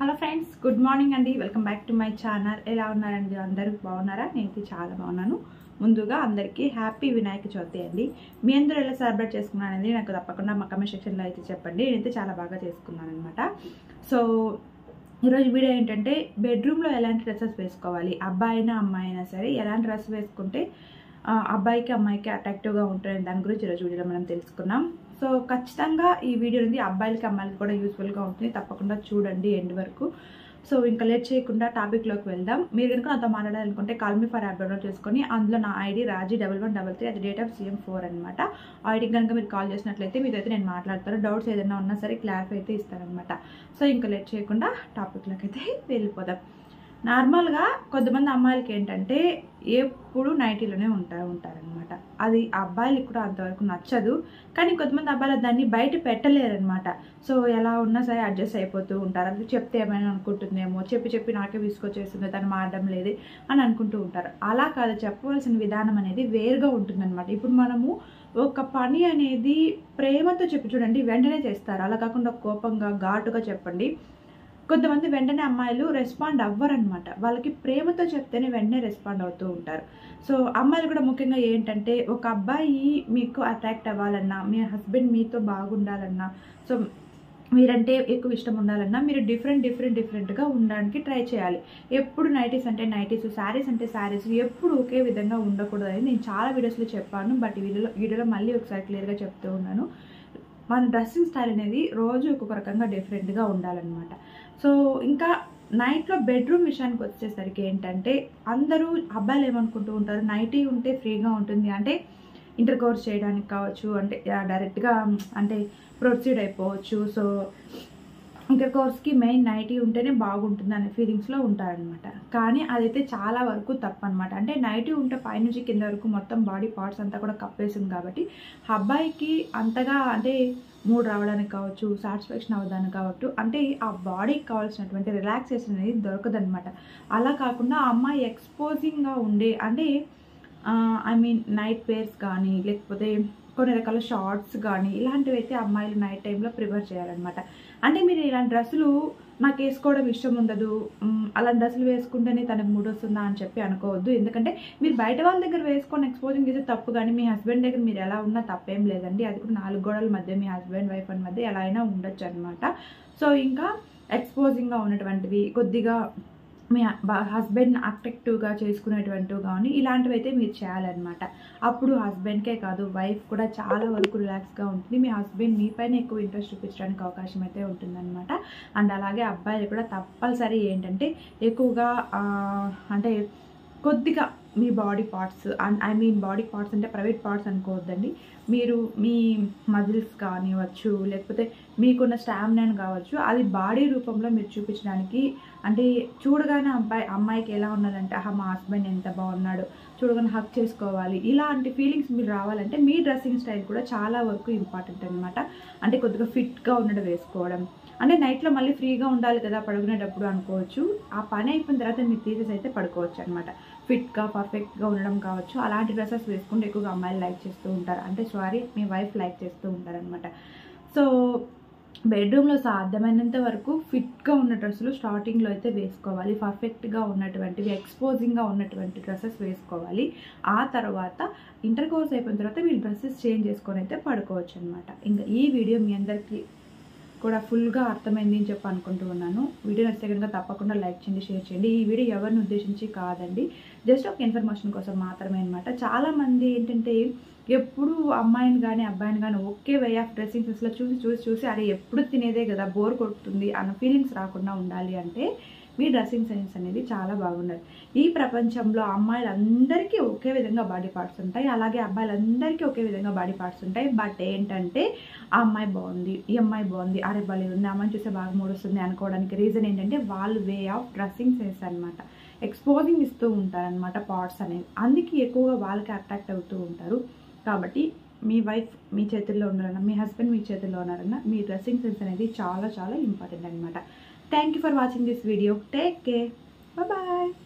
Hello friends, good morning అండి. Welcome back to my channel. ఎలా ఉన్నారండి? అందరూ బాగున్నారా? నేనైతే చాలా బాగున్నాను. ముందుగా అందరికీ హ్యాపీ వినాయక చవితి అండి. మీ అందరూ ఎలా సెలబ్రేట్ చేసుకున్నారనేది నాకు తప్పకుండా మా కమెంట్ సెక్షన్లో అయితే చెప్పండి. నేనైతే చాలా బాగా చేసుకున్నాను అనమాట. సో ఈరోజు వీడియో ఏంటంటే, బెడ్రూమ్లో ఎలాంటి డ్రెస్సెస్ వేసుకోవాలి, అబ్బాయి అయినా అమ్మాయి అయినా సరే ఎలాంటి డ్రెస్ వేసుకుంటే అబ్బాయికి అమ్మాయికి అట్రాక్టివ్గా ఉంటుంది దాని గురించి ఈరోజు వీడియోలో మనం తెలుసుకున్నాం. సో ఖచ్చితంగా ఈ వీడియో అనేది అబ్బాయిలకి అమ్మాయిలకి కూడా యూస్ఫుల్గా ఉంటుంది. తప్పకుండా చూడండి ఎండ్ వరకు. సో ఇంకా లేట్ చేయకుండా టాపిక్లోకి వెళ్దాం. మీరు కనుక నాతో మాట్లాడాలనుకుంటే call me for app download చేసుకొని అందులో నా ఐడి రాజీ 1133 అది డేట్ ఆఫ్ CM4 అనమాట. ఆ ఐడికి కనుక మీరు కాల్ చేసినట్లయితే మీతో అయితే నేను మాట్లాడతాను. డౌట్స్ ఏదైనా ఉన్నా సరే క్లారిఫై అయితే ఇస్తారనమాట. సో ఇంకా లేట్ చేయకుండా టాపిక్లోకి అయితే వెళ్ళిపోదాం. నార్మల్గా కొంతమంది అమ్మాయిలకి ఏంటంటే ఎప్పుడు నైటీలోనే ఉంటారనమాట. అది అబ్బాయిలకి కూడా అంతవరకు నచ్చదు. కానీ కొంతమంది అబ్బాయిలు దాన్ని బయట పెట్టలేరనమాట. సో ఎలా ఉన్నా సరే అడ్జస్ట్ అయిపోతూ ఉంటారు. అది చెప్తే ఏమైనా అనుకుంటుందేమో, చెప్పి నాకే విసుకొచ్చేస్తుంది, తను మారడం లేదు అని అనుకుంటూ ఉంటారు. అలా కాదు, చెప్పవలసిన విధానం అనేది వేరుగా ఉంటుందన్నమాట. ఇప్పుడు మనము ఒక పని అనేది ప్రేమతో చెప్పి చూడండి, వెంటనే చేస్తారు. అలా కాకుండా కోపంగా ఘాటుగా చెప్పండి. కొంతమంది వెంటనే అమ్మాయిలు రెస్పాండ్ అవ్వరనమాట. వాళ్ళకి ప్రేమతో చెప్తేనే వెంటనే రెస్పాండ్ అవుతూ ఉంటారు. సో అమ్మాయిలు కూడా ముఖ్యంగా ఏంటంటే, ఒక అబ్బాయి మీకు అట్రాక్ట్ అవ్వాలన్నా, మీ హస్బెండ్ మీతో బాగుండాలన్నా, సో మీరంటే ఎక్కువ ఇష్టం ఉండాలన్నా మీరు డిఫరెంట్గా ఉండడానికి ట్రై చేయాలి. ఎప్పుడు నైటీస్ అంటే నైటీస్, శారీస్ అంటే శారీస్ ఎప్పుడు ఒకే విధంగా ఉండకూడదు అని నేను చాలా వీడియోస్లో చెప్పాను. బట్ వీడియోలో మళ్ళీ ఒకసారి క్లియర్గా చెప్తూ ఉన్నాను. మన డ్రెస్సింగ్ స్టైల్ అనేది రోజు ఒక్కొక్క రకంగా డిఫరెంట్గా ఉండాలన్నమాట. సో ఇంకా నైట్లో బెడ్రూమ్ విషయానికి వచ్చేసరికి ఏంటంటే, అందరూ అబ్బాయిలు ఏమనుకుంటూ ఉంటారు, నైటీ ఉంటే ఫ్రీగా ఉంటుంది అంటే ఇంటర్ కోర్స్ చేయడానికి కావచ్చు, అంటే డైరెక్ట్గా అంటే ప్రొసీడ్ అయిపోవచ్చు. సో ఇంటర్ కోర్స్కి మెయిన్ నైటీ ఉంటేనే బాగుంటుంది అనే ఫీలింగ్స్లో ఉంటారనమాట. కానీ అదైతే చాలా వరకు తప్పనమాట. అంటే నైటీ ఉంటే పైనుంచి కింద వరకు మొత్తం బాడీ పార్ట్స్ అంతా కూడా కప్పేసింది కాబట్టి అబ్బాయికి అంతగా అంటే మూడ్ రావడానికి కావచ్చు, సాటిస్ఫాక్షన్ అవ్వడానికి కావచ్చు, అంటే ఆ బాడీకి కావాల్సినటువంటి రిలాక్సేషన్ అనేది దొరకదనమాట. అలా కాకుండా ఆ అమ్మాయి ఎక్స్పోజింగ్గా ఉండే అంటే నైట్ వేర్స్ కానీ, లేకపోతే కొన్ని రకాల షార్ట్స్ కానీ ఇలాంటివి అయితే అమ్మాయిలు నైట్ టైంలో ప్రిఫర్ చేయాలన్నమాట. అంటే మీరు ఇలాంటి డ్రెస్సులు నాకు వేసుకోవడం ఇష్టం ఉండదు, అలాంటి డ్రెస్సులు వేసుకుంటేనే తనకు మూడ్ వస్తుందా అని చెప్పి అనుకోవద్దు. ఎందుకంటే మీరు బయట వాళ్ళ దగ్గర వేసుకొని ఎక్స్పోజింగ్ చేసే తప్పు, కానీ మీ హస్బెండ్ దగ్గర మీరు ఎలా ఉన్నా తప్పేం లేదండి. అది కూడా 4 గోడల మధ్య మీ హస్బెండ్ వైఫ్ అని మధ్య ఎలా అయినా ఉండొచ్చు అనమాట. సో ఇంకా ఎక్స్పోజింగ్గా ఉన్నటువంటివి, కొద్దిగా మీ హస్బెండ్ అట్రాక్టివ్గా చేసుకునేటువంటివి కానీ ఇలాంటివి అయితే మీరు చేయాలన్నమాట. అప్పుడు హస్బెండ్కే కాదు వైఫ్ కూడా చాలా వరకు రిలాక్స్గా ఉంటుంది. మీ హస్బెండ్ మీపైన ఎక్కువ ఇంట్రెస్ట్ చూపించడానికి అవకాశం అయితే ఉంటుందన్నమాట. అండ్ అలాగే అబ్బాయిలు కూడా తప్పనిసరి ఏంటంటే ఎక్కువగా అంటే కొద్దిగా మీ బాడీ పార్ట్స్ బాడీ పార్ట్స్ అంటే ప్రైవేట్ పార్ట్స్ అనుకోవద్దండి. మీరు మీ మజిల్స్ కానివ్వచ్చు, లేకపోతే మీకున్న స్టామినాని కావచ్చు, అది బాడీ రూపంలో మీరు చూపించడానికి, అంటే చూడగానే అమ్మాయికి ఎలా ఉన్నదంటే మా హస్బెండ్ ఎంత బాగున్నాడు, చూడగానే హక్ చేసుకోవాలి, ఇలాంటి ఫీలింగ్స్ మీరు రావాలంటే మీ డ్రెస్సింగ్ స్టైల్ కూడా చాలా వరకు ఇంపార్టెంట్ అనమాట. అంటే కొద్దిగా ఫిట్గా ఉండడం వేసుకోవడం, అంటే నైట్లో మళ్ళీ ఫ్రీగా ఉండాలి కదా పడుకునేటప్పుడు అనుకోవచ్చు. ఆ పని అయిపోయిన తర్వాత మీరు తీసేసి అయితే పడుకోవచ్చు అనమాట. ఫిట్గా పర్ఫెక్ట్గా ఉండడం కావచ్చు, అలాంటి డ్రెస్సెస్ వేసుకుంటే ఎక్కువగా అమ్మాయిలు లైక్ చేస్తూ ఉంటారు. అంటే మీ వైఫ్ లైక్ చేస్తూ ఉంటారనమాట. సో బెడ్రూమ్లో సాధ్యమైనంత వరకు ఫిట్గా ఉన్న డ్రెస్సులు స్టార్టింగ్లో అయితే వేసుకోవాలి. పర్ఫెక్ట్గా ఉన్నటువంటివి, ఎక్స్పోజింగ్గా ఉన్నటువంటి డ్రెస్సెస్ వేసుకోవాలి. ఆ తర్వాత ఇంటర్ కోర్స్ అయిపోయిన తర్వాత మీరు డ్రెస్సెస్ చేంజ్ చేసుకొని అయితే పడుకోవచ్చు అనమాట. ఇంకా ఈ వీడియో మీ అందరికీ కూడా ఫుల్గా అర్థమైంది అని చెప్పి అనుకుంటూ ఉన్నాను. వీడియో నచ్చితే కనుక తప్పకుండా లైక్ చేయండి, షేర్ చేయండి. ఈ వీడియో ఎవరిని ఉద్దేశించి కాదండి, జస్ట్ ఒక ఇన్ఫర్మేషన్ కోసం మాత్రమే అనమాట. చాలామంది ఏంటంటే ఎప్పుడు అమ్మాయిని కానీ అబ్బాయిని కానీ ఒకే వే ఆఫ్ డ్రెస్సింగ్ సెన్స్లో చూసి అరే ఎప్పుడు తినేదే కదా, బోర్ కొడుతుంది అన్న ఫీలింగ్స్ రాకుండా ఉండాలి అంటే మీ డ్రెస్సింగ్ సెన్స్ అనేది చాలా బాగుండాలి. ఈ ప్రపంచంలో అమ్మాయిలందరికీ ఒకే విధంగా బాడీ పార్ట్స్ ఉంటాయి, అలాగే అబ్బాయిలందరికీ ఒకే విధంగా బాడీ పార్ట్స్ ఉంటాయి. బట్ ఏంటంటే ఆ అమ్మాయి బాగుంది, ఈ అమ్మాయి బాగుంది, అరే భలే ఉంది, అమ్మాయిని చూస్తే బాగా మూడొస్తుంది అనుకోవడానికి రీజన్ ఏంటంటే వాళ్ళు వే ఆఫ్ డ్రెస్సింగ్ సెన్స్ అనమాట. ఎక్స్పోజింగ్ ఇస్తూ ఉంటారనమాట పార్ట్స్ అనేవి, అందుకే ఎక్కువగా వాళ్ళకి అట్రాక్ట్ అవుతూ ఉంటారు. కాబట్టి మీ వైఫ్ మీ చేతుల్లో ఉన్నారన్నా, మీ హస్బెండ్ మీ చేతుల్లో ఉన్నారన్నా, మీ డ్రెస్సింగ్ సెన్స్ అనేది చాలా చాలా ఇంపార్టెంట్ అనమాట. Thank you for watching this video. Take care. Bye bye.